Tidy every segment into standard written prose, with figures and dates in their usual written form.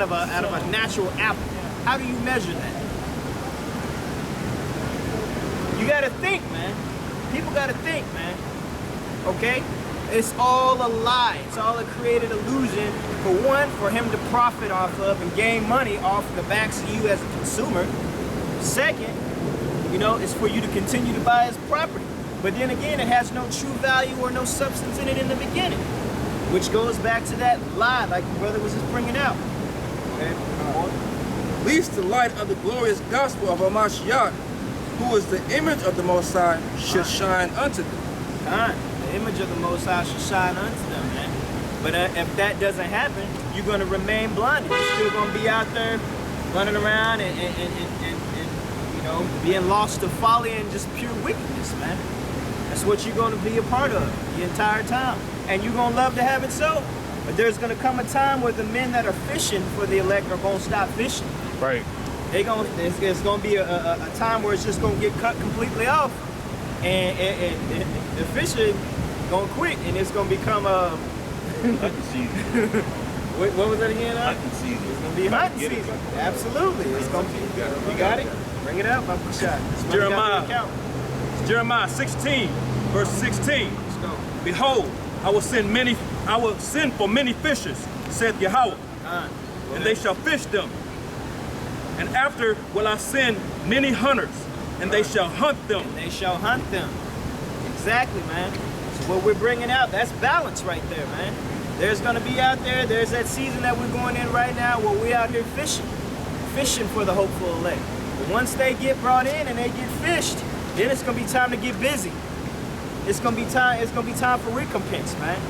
out of a natural apple. How do you measure that? You gotta think, man. People gotta think, man. Okay? It's all a lie. It's all a created illusion. For one, for him to profit off of and gain money off the backs of you as a consumer. Second, you know, it's for you to continue to buy his property. But then again, it has no true value or no substance in it in the beginning. Which goes back to that lie, like the brother was just bringing out. Okay. Least the light of the glorious gospel of Hamashiach, who is the image of the Most High, should shine unto them. The image of the Most High should shine unto them, man. But if that doesn't happen, you're going to remain blinded. You're still going to be out there running around and you know, being lost to folly and just pure wickedness, man. That's what you're going to be a part of the entire time. And you're going to love to have it so. But there's going to come a time where the men that are fishing for the elect are going to stop fishing. Right. It's going to be a time where it's just going to get cut completely off. And the fishing going to quit. And it's going to become a... hunting season. What was that again? Hunting season. It's going to be hunting season. Absolutely. It's going to be... You got it? Bring it up, Uncle Shot. Jeremiah 16, verse 16. Let's go. Behold, I will send for many fishers, saith Yahweh, and they shall fish them. And after will I send many hunters, and they shall hunt them. And they shall hunt them. Exactly, man. So what we're bringing out, that's balance right there, man. There's going to be out there, there's that season that we're going in right now where we're out here fishing for the hopeful elect. But once they get brought in and they get fished, then it's going to be time to get busy. It's going to be time for recompense, man.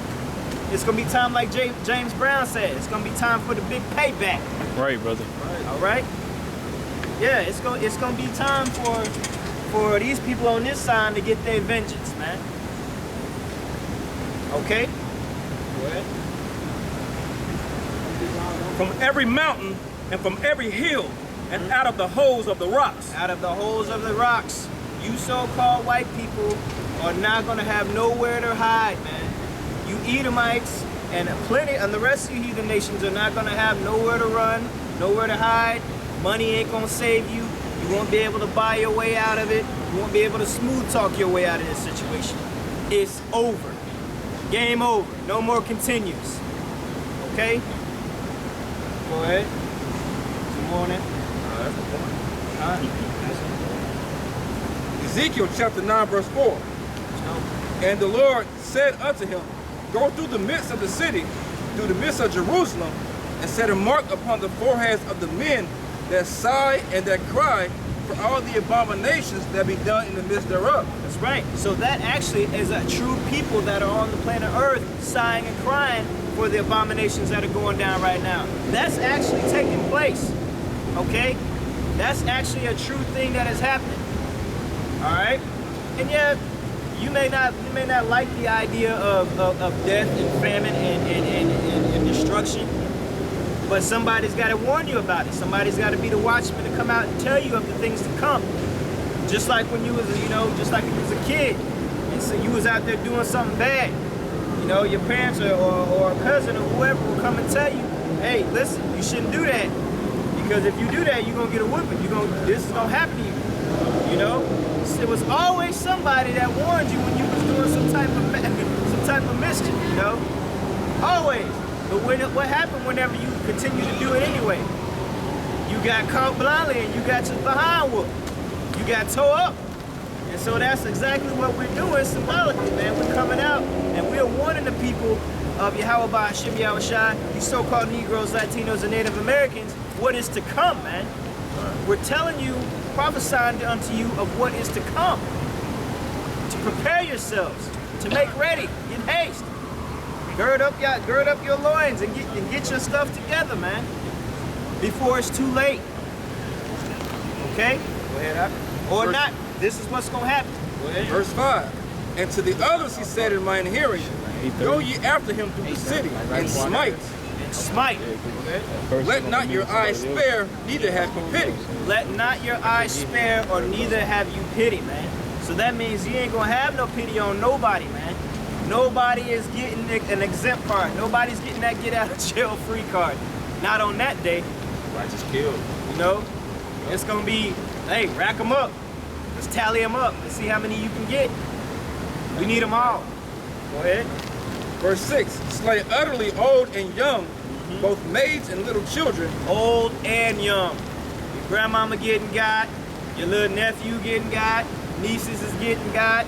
It's going to be time, like James Brown said, it's going to be time for the big payback. Right, brother. Right. All right? Yeah, it's going to be time for these people on this side to get their vengeance, man. Okay? Go ahead. From every mountain and from every hill and out of the holes of the rocks. Out of the holes of the rocks. You so-called white people are not going to have nowhere to hide, man. You Edomites and the rest of you heathen nations are not going to have nowhere to run, nowhere to hide. Money ain't going to save you. You won't be able to buy your way out of it. You won't be able to smooth talk your way out of this situation. It's over. Game over. No more continues. Okay? Go ahead. Good morning. Ezekiel chapter 9, verse 4. And the Lord said unto him, go through the midst of the city, through the midst of Jerusalem, and set a mark upon the foreheads of the men that sigh and that cry for all the abominations that be done in the midst thereof. That's right. So that actually is a true people that are on the planet Earth sighing and crying for the abominations that are going down right now. That's actually taking place. Okay? That's actually a true thing that is happening. All right? And yeah, you may not like the idea of death and famine and destruction, but somebody's got to warn you about it. Somebody's got to be the watchman to come out and tell you of the things to come. Just like when you was, just like when you was a kid, and so you was out there doing something bad. You know, your parents or a cousin or whoever will come and tell you, hey, listen, you shouldn't do that. Because if you do that, you're gonna get a whooping. This is gonna happen to you. You know? It was always somebody that warned you when you was doing some type of mischief, you know? Always. But what happened whenever you continue to do it anyway? You got caught blindly and you got your behind whooped. You got tore up. And so that's exactly what we're doing symbolically, man. We're coming out and we're warning the people of Yahweh Hashem Yahushua, you so-called Negroes, Latinos, and Native Americans, what is to come, man. We're telling you, prophesying unto you of what is to come. To prepare yourselves, to make ready in haste. Gird up your loins and get your stuff together, man. Before it's too late. Okay? Go ahead, or not. This is what's gonna happen. Go ahead. Verse 5. And to the others he said in mine hearing, go ye after him through the city, and smite. And smite. Okay. Let not your eyes spare, neither have you pity. Let not your eyes spare, or neither have you pity, man. So that means you ain't gonna have no pity on nobody, man. Nobody is getting an exempt card. Nobody's getting that get out of jail free card. Not on that day, Righteous killed. you know. It's gonna be, hey, rack them up. Let's tally them up. Let's see how many you can get. We need them all. Go ahead. Verse 6, slay utterly old and young, both maids and little children. Old and young. Your grandmama getting got. Your little nephew getting got. Nieces is getting got.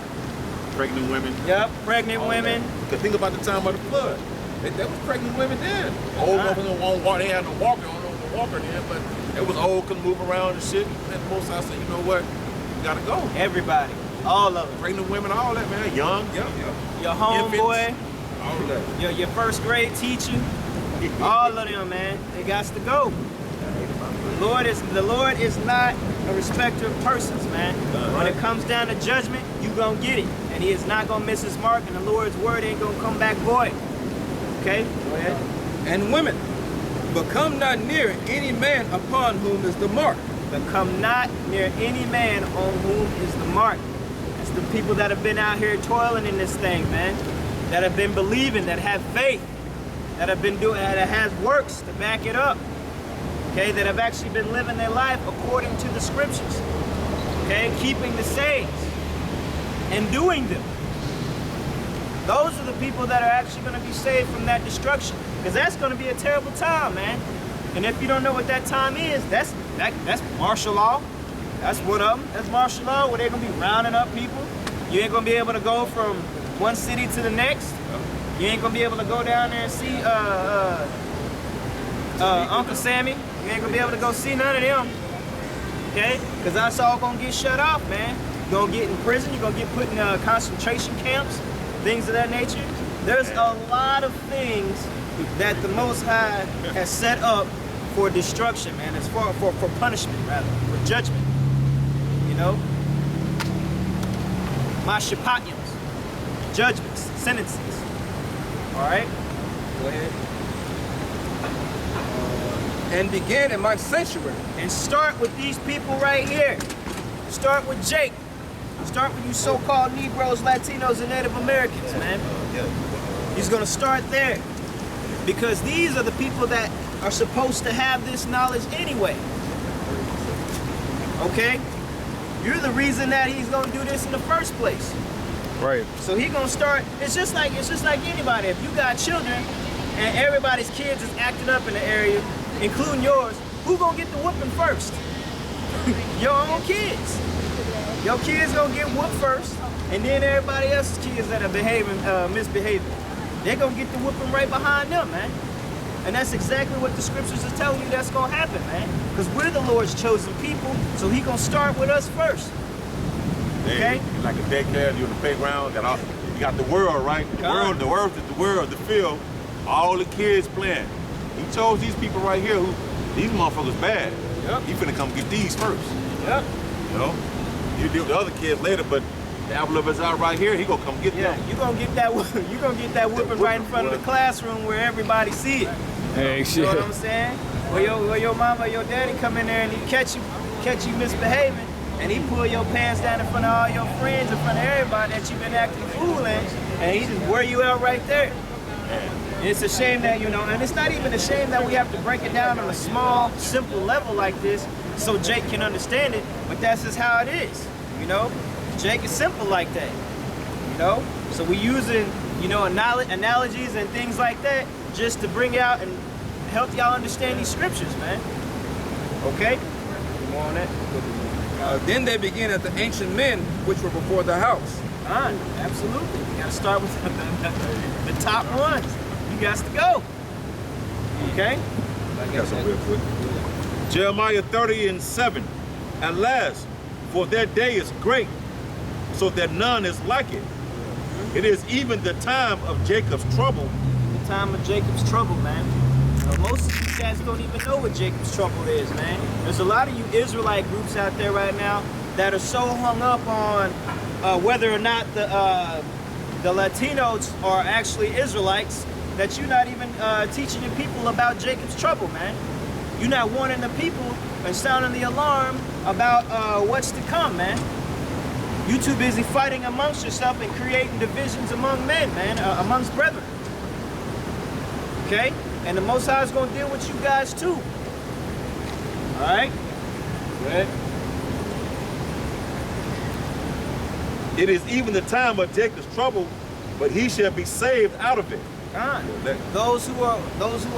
Pregnant women. Yep, pregnant all women. that. Cause think about the time of the flood. That was pregnant women then. Old women won't walk. They had no walker. I don't know if the walker then, but it was old, couldn't move around and shit. And the most I said, you know what? You gotta go. Everybody. All of them. Pregnant women, all that, man. Young. Yep. Your homeboy. All of that. Your first grade teacher. All of them, man. They got to go. The Lord is not a respecter of persons, man. When it comes down to judgment, you gonna get it. And he is not gonna miss his mark, and the Lord's word ain't gonna come back void. Okay? Go ahead. And women, but come not near any man upon whom is the mark. But come not near any man on whom is the mark. That's the people that have been out here toiling in this thing, man. That have been believing, that have faith, that have been doing, that has works to back it up. Okay, that have actually been living their life according to the scriptures. Okay, keeping the sayings and doing them. Those are the people that are actually going to be saved from that destruction. Because that's going to be a terrible time, man. And if you don't know what that time is, that's martial law. That's one of them. That's martial law, where they're going to be rounding up people. You ain't going to be able to go from one city to the next. You ain't going to be able to go down there and see Uncle Sammy. You ain't going to be able to go see none of them. Okay? Because that's all going to get shut off, man. You're going to get in prison. You're going to get put in concentration camps, things of that nature. There's a lot of things that the Most High has set up for destruction, man. It's for punishment, rather, for judgment. You know? Mashapatiyams, judgments, sentences. All right? Go ahead. And began in my sanctuary. And start with these people right here. Start with Jake. Start with you so-called Negroes, Latinos, and Native Americans, man. He's gonna start there. Because these are the people that are supposed to have this knowledge anyway. Okay? You're the reason that he's gonna do this in the first place. Right. So he's gonna start, it's just like anybody. If you got children and everybody's kids is acting up in the area, including yours, who gonna get the whooping first? Your own kids. Your kids gonna get whooped first, and then everybody else's kids that are misbehaving. They're gonna get the whooping right behind them, man. And that's exactly what the scriptures are telling you that's gonna happen, man. Because we're the Lord's chosen people, so he gonna start with us first. Okay? Like a daycare, you're in the playground, you got the world, right? The world, the earth is the world, the field, all the kids playing. He chose these people right here these motherfuckers bad. Yep. He finna come get these first. Yep. You know? You deal with the other kids later, but the apple of his eye right here, he gonna come get them. You're gonna get that whooping right in front of the classroom where everybody see it. Hey, You know what I'm saying? Where your mama or your daddy come in there and he catch you misbehaving, and he pull your pants down in front of all your friends, in front of everybody that you've been acting fool in, and he just wear you out right there. And it's a shame that, and it's not even a shame that we have to break it down on a small, simple level like this so Jake can understand it, but that's just how it is, Jake is simple like that, So we using, analogies and things like that just to bring out and help y'all understand these scriptures, man. Okay? Come on that. Then they began at the ancient men which were before the house. Absolutely. You gotta start with the top ones. You got to go. Okay? I got some real quick. Jeremiah 30:7. At last, for their day is great, so that none is like it. It is even the time of Jacob's trouble. The time of Jacob's trouble, man. Most of you guys don't even know what Jacob's trouble is, man. There's a lot of you Israelite groups out there right now that are so hung up on whether or not the Latinos are actually Israelites that you're not even teaching your people about Jacob's trouble, man. You're not warning the people and sounding the alarm about what's to come, man. You too busy fighting amongst yourself and creating divisions among men, man, amongst brethren. Okay? And the Most High is going to deal with you guys too. All right? Good. It is even the time of Jacob's trouble, but he shall be saved out of it. Those who are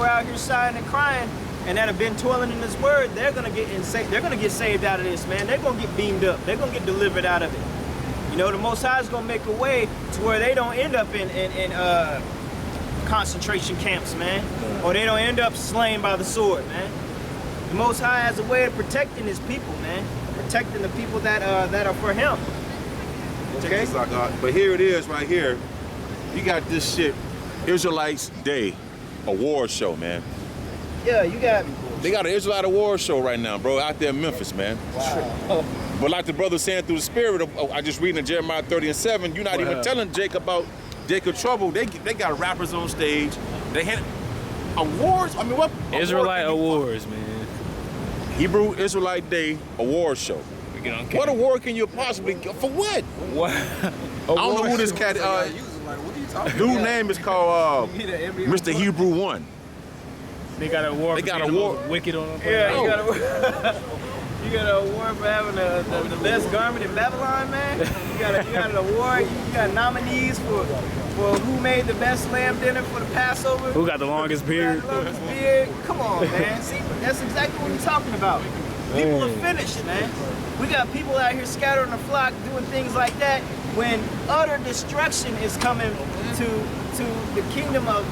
out here sighing and crying and that have been toiling in this word, they're gonna get saved out of this, man. They're gonna get beamed up. They're gonna get delivered out of it. You know, the Most High is gonna make a way to where they don't end up in concentration camps, man, or they don't end up slain by the sword, man. The Most High has a way of protecting his people, man, protecting the people that are for Him. Okay. But here it is, right here. You got this shit. Israelites Day award show, man. Yeah, you got. They got an Israelite award show right now, bro, out there in Memphis, man. Wow. But like the brother saying through the spirit of, I just reading in Jeremiah 30:7, you're not even telling Jake about Jacob trouble. They got rappers on stage. They had awards. I mean, what? Israelite awards, man. Hebrew Israelite Day award show. What award can you possibly get? For what? What? I don't know who this cat. What are you talking Dude name is called Mr. Hebrew 1. They got an award. They got an award. Wicked on them. Yeah, you got an award for having the best garment in Babylon, man. You got an award. You got nominees for who made the best lamb dinner for the Passover. Who got the longest beard? Who got the longest beard. Come on, man. See, that's exactly what we're talking about. People are finished, man. We got people out here scattering the flock doing things like that when utter destruction is coming to the kingdom of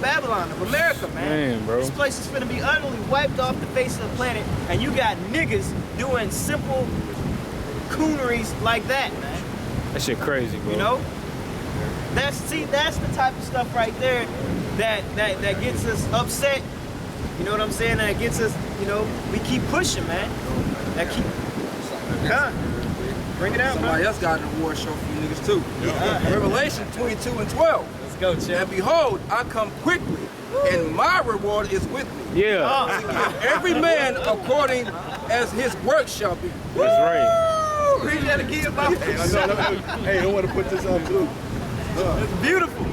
Babylon, of America, man. Man, bro. This place is finna be utterly wiped off the face of the planet, and you got niggas doing simple cooneries like that, man. That shit crazy, bro. You know? That's the type of stuff right there that gets us upset. You know what I'm saying? That gets us, you know, we keep pushing, man. That keep. Bring it out, Somebody bro. else got an award show for you niggas too. Revelation 22:12. Let's go, And champ. behold, I come quickly, and my reward is with me. Yeah, To give every man according as his work shall be. that's right. Read that again, about Hey, I want to put this on too. It's beautiful.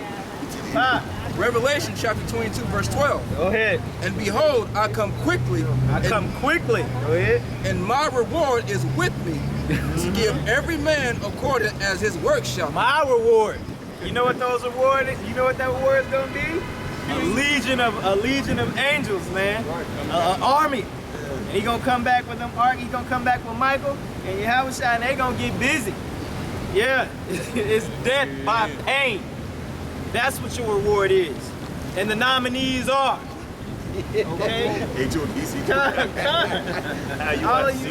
Revelation chapter 22, verse 12. Go ahead. And behold, I come quickly, I come quickly. Go ahead. and my reward is with me, to give every man according as his work shall be. My reward. You know what those awards? You know what that award is gonna be? A legion of angels, man. An army. And he gonna come back with them. He gonna come back with Michael and Yahushua, and they gonna get busy. Yeah, it's death by pain. That's what your reward is. And the nominees are. Okay? All of you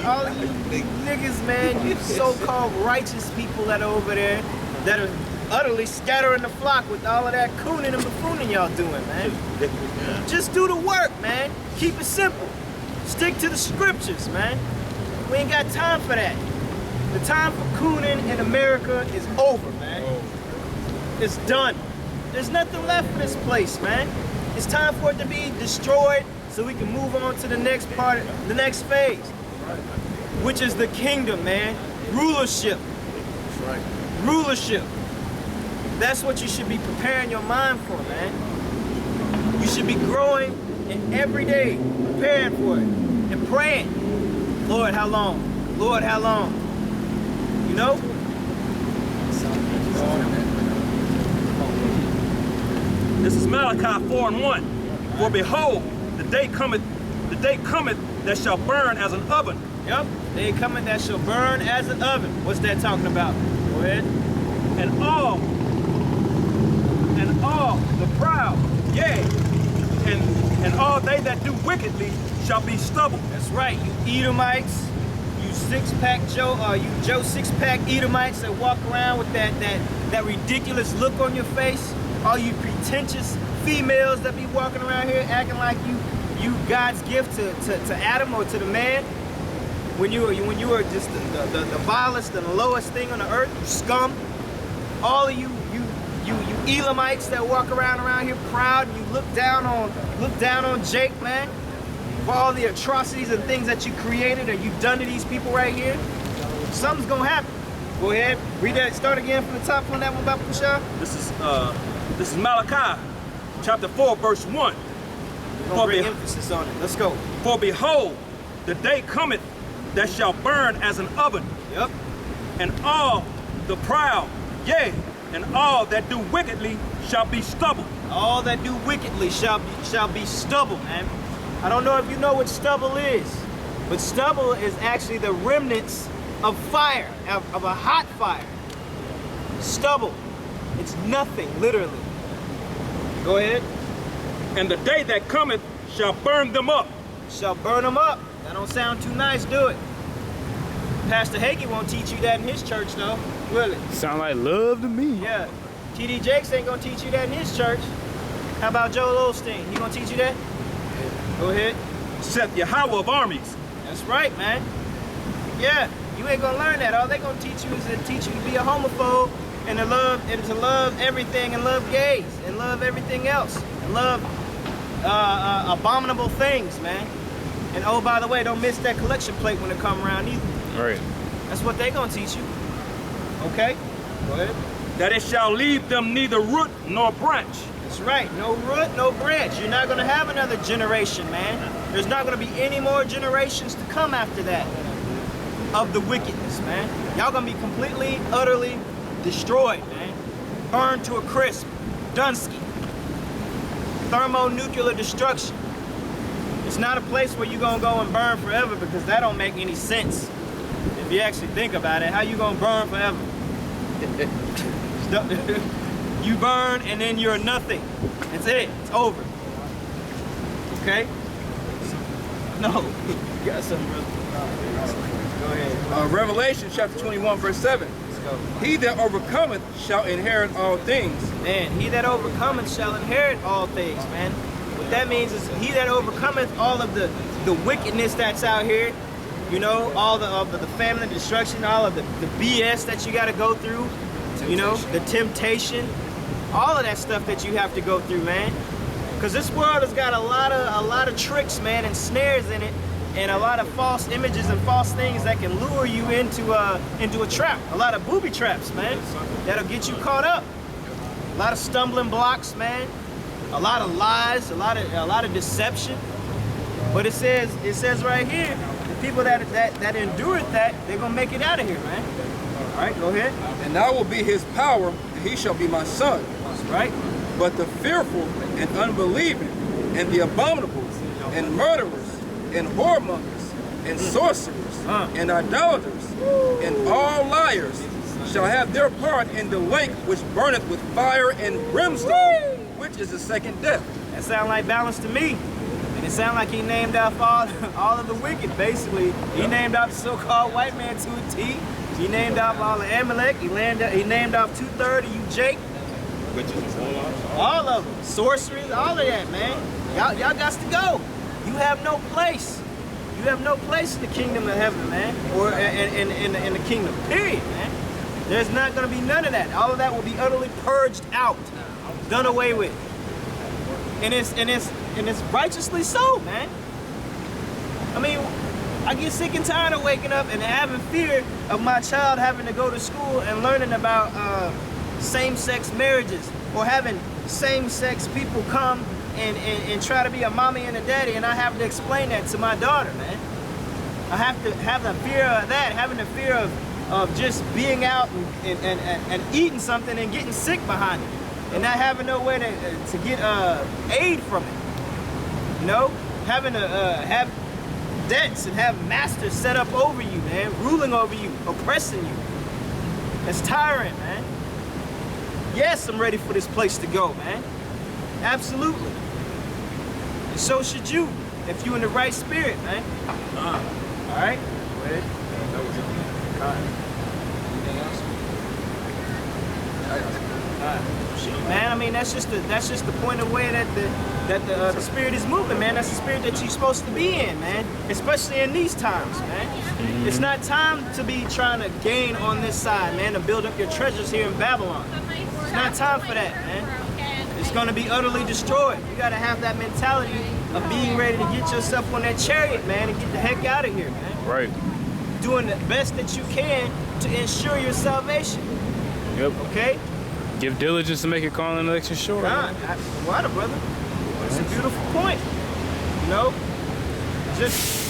niggas, man, you so-called righteous people that are over there that are utterly scattering the flock with all of that cooning and buffooning y'all doing, man. Just do the work, man. Keep it simple. Stick to the scriptures, man. We ain't got time for that. The time for cooning in America is over, man. It's done. There's nothing left for this place, man. It's time for it to be destroyed so we can move on to the next part, the next phase, which is the kingdom, man. Rulership. That's right. Rulership. That's what you should be preparing your mind for, man. You should be growing and every day preparing for it and praying. Lord, how long? Lord, how long? You know? This is Malachi 4:1. For behold, the day cometh that shall burn as an oven. Yep. Day coming that shall burn as an oven. What's that talking about? Go ahead. And all the proud, yea, and all they that do wickedly shall be stubble. That's right, you Edomites, you Joe six-pack Edomites that walk around with that ridiculous look on your face. All you pretentious females that be walking around here acting like you God's gift to Adam or to the man. When you are just the vilest and the lowest thing on the earth, you scum. All of you Elamites that walk around here proud, and you look down on Jake, man, for all the atrocities and things that you created or you've done to these people right here. Something's gonna happen. Go ahead, read that. Start again from the top on that one, Baba Kushah. This is Malachi chapter 4, verse 1. Gonna bring emphasis on it. Let's go. For behold, the day cometh that shall burn as an oven, Yep. and all the proud, yea, and all that do wickedly shall be stubble. All that do wickedly shall be stubble, man. I don't know if you know what stubble is, but stubble is actually the remnants of fire, of a hot fire. Stubble. It's nothing, literally. Go ahead. And the day that cometh shall burn them up. Shall burn them up. That don't sound too nice, do it? Pastor Hagee won't teach you that in his church, though, will it? Sound like love to me. Yeah. T.D. Jakes ain't gonna teach you that in his church. How about Joel Osteen? He gonna teach you that? Go ahead. Saith Yahweh of armies. That's right, man. Yeah, you ain't gonna learn that. All they gonna teach you is to teach you to be a homophobe and to love everything and love gays and love everything else and love abominable things, man. And oh, by the way, don't miss that collection plate when it come around either. Right. That's what they gonna teach you. Okay? Go ahead. That it shall leave them neither root nor branch. That's right. No root, no branch. You're not gonna have another generation, man. There's not gonna be any more generations to come after that of the wickedness, man. Y'all gonna be completely, utterly destroyed, man. Burned to a crisp. Dunsky. Thermonuclear destruction. It's not a place where you're gonna go and burn forever, because that don't make any sense. If you actually think about it, how you gonna burn forever? You burn and then you're nothing. That's it. It's over. Okay? No. You got something, brother. Go ahead. Revelation chapter 21, verse 7. Let's go. He that overcometh shall inherit all things. Man, he that overcometh shall inherit all things, man. What that means is he that overcometh all of the wickedness that's out here, you know, all the family destruction, all of the BS that you got to go through, you know, the temptation, all of that stuff that you have to go through, man. Because this world has got a lot of tricks, man, and snares in it, and a lot of false images and false things that can lure you into a trap. A lot of booby traps, man, that'll get you caught up. A lot of stumbling blocks, man. A lot of lies, a lot of deception. But it says right here, the people that endured that, they're gonna make it out of here, man. All right, go ahead. And I will be his power, and he shall be my son. That's right. But the fearful and unbelieving, and the abominable, and murderers, and whoremongers, and sorcerers, and idolaters, and all liars shall have their part in the lake which burneth with fire and brimstone, which is the second death. That sound like balance to me. And it sound like he named off all of the wicked, basically. He named off the so-called white man to a T. He named off all of Amalek. He named off 2/3 of you, Jake. All of them. Sorceries, all of that, man. Y'all got to go. You have no place. You have no place in the kingdom of heaven, man. Or in the kingdom, period, man. There's not going to be none of that. All of that will be utterly purged out. Done away with. And it's righteously so, man. I mean, I get sick and tired of waking up and having fear of my child having to go to school and learning about same-sex marriages, or having same-sex people come and try to be a mommy and a daddy, and I have to explain that to my daughter, man. I have to have the fear of that, having the fear of just being out and eating something and getting sick behind it, and not having no way to get aid from it. You know, having to have debts and have masters set up over you, man, ruling over you, oppressing you. It's tiring, man. Yes, I'm ready for this place to go, man. Absolutely. And so should you, if you're in the right spirit, man. All right? Go ahead. All right. Anything else? Shoot, man. I mean, that's just the point of way that the spirit is moving, man. That's the spirit that you're supposed to be in, man. Especially in these times, man. It's not time to be trying to gain on this side, man, to build up your treasures here in Babylon. It's not time for that, man. It's gonna be utterly destroyed. You gotta have that mentality of being ready to get yourself on that chariot, man, and get the heck out of here, man. Right. Doing the best that you can to ensure your salvation. Yep. Okay? Give diligence to make it call and election short. God, water, brother. It's a beautiful point. You know? Just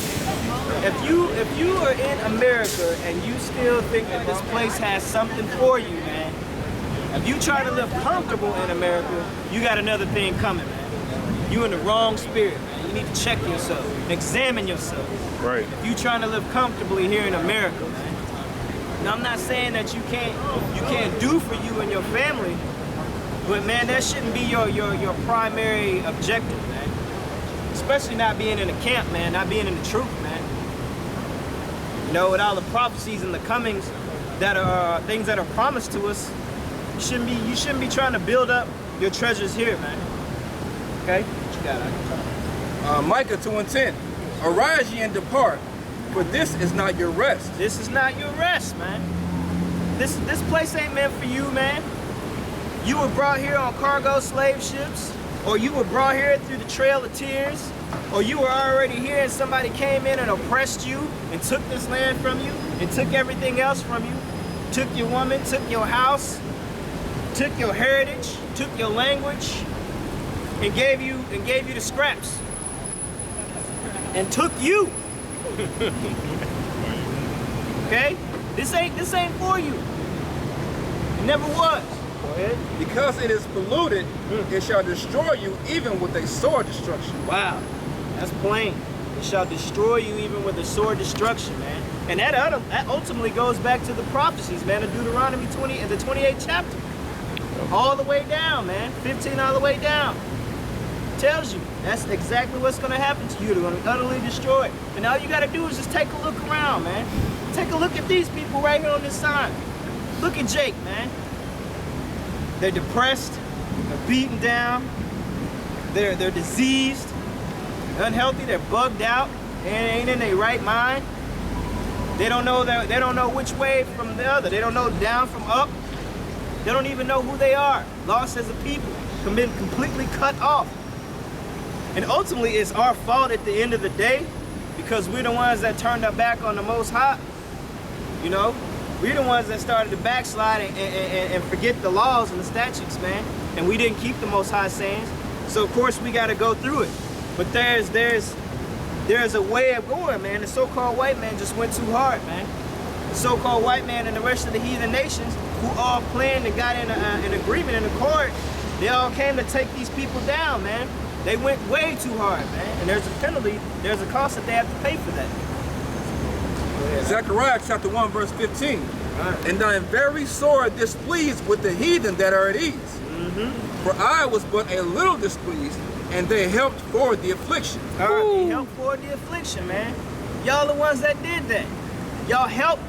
if you are in America and you still think that this place has something for you, man, if you try to live comfortable in America, you got another thing coming, man. You in the wrong spirit, man. You need to check yourself and examine yourself. Right. If you trying to live comfortably here in America, man. Now, I'm not saying that you can't do for you and your family, but man, that shouldn't be your primary objective, man. Especially not being in the camp, man, not being in the truth, man. You know, with all the prophecies and the comings that are things that are promised to us, you shouldn't be trying to build up your treasures here, man. Okay? What you got? Micah 2:10. Arise ye and depart, for this is not your rest. This is not your rest, man. This place ain't meant for you, man. You were brought here on cargo slave ships, or you were brought here through the Trail of Tears, or you were already here and somebody came in and oppressed you and took this land from you and took everything else from you, took your woman, took your house, took your heritage, took your language, and gave you the scraps, and took you. Okay? This ain't for you. It never was. Go ahead. Because it is polluted, it shall destroy you even with a sword destruction. Wow, that's plain. It shall destroy you even with a sword destruction, man. And that ultimately goes back to the prophecies, man, of Deuteronomy 20 and the 28th chapter. All the way down, man. 15 all the way down. Tells you that's exactly what's gonna happen to you. They're gonna utterly destroy it. And all you gotta do is just take a look around, man. Take a look at these people right here on this sign. Look at Jake, man. They're depressed, they're beaten down, they're diseased, unhealthy, they're bugged out, and ain't in their right mind. They don't know which way from the other. They don't know down from up. They don't even know who they are. Lost as a people, been completely cut off. And ultimately, it's our fault at the end of the day, because we're the ones that turned our back on the Most High. You know, we're the ones that started to backslide and forget the laws and the statutes, man. And we didn't keep the Most High sayings. So of course we got to go through it. But there's a way of going, man. The so-called white man just went too hard, man. The so-called white man and the rest of the heathen nations, who all planned and got in an agreement in accord, they all came to take these people down, man. They went way too hard, man. And there's a penalty, there's a cost that they have to pay for that. Zechariah chapter 1 verse 15. And I am very sore displeased with the heathen that are at ease. For I was but a little displeased, and they helped forward the affliction. They helped forward the affliction, man. Y'all the ones that did that. Y'all helped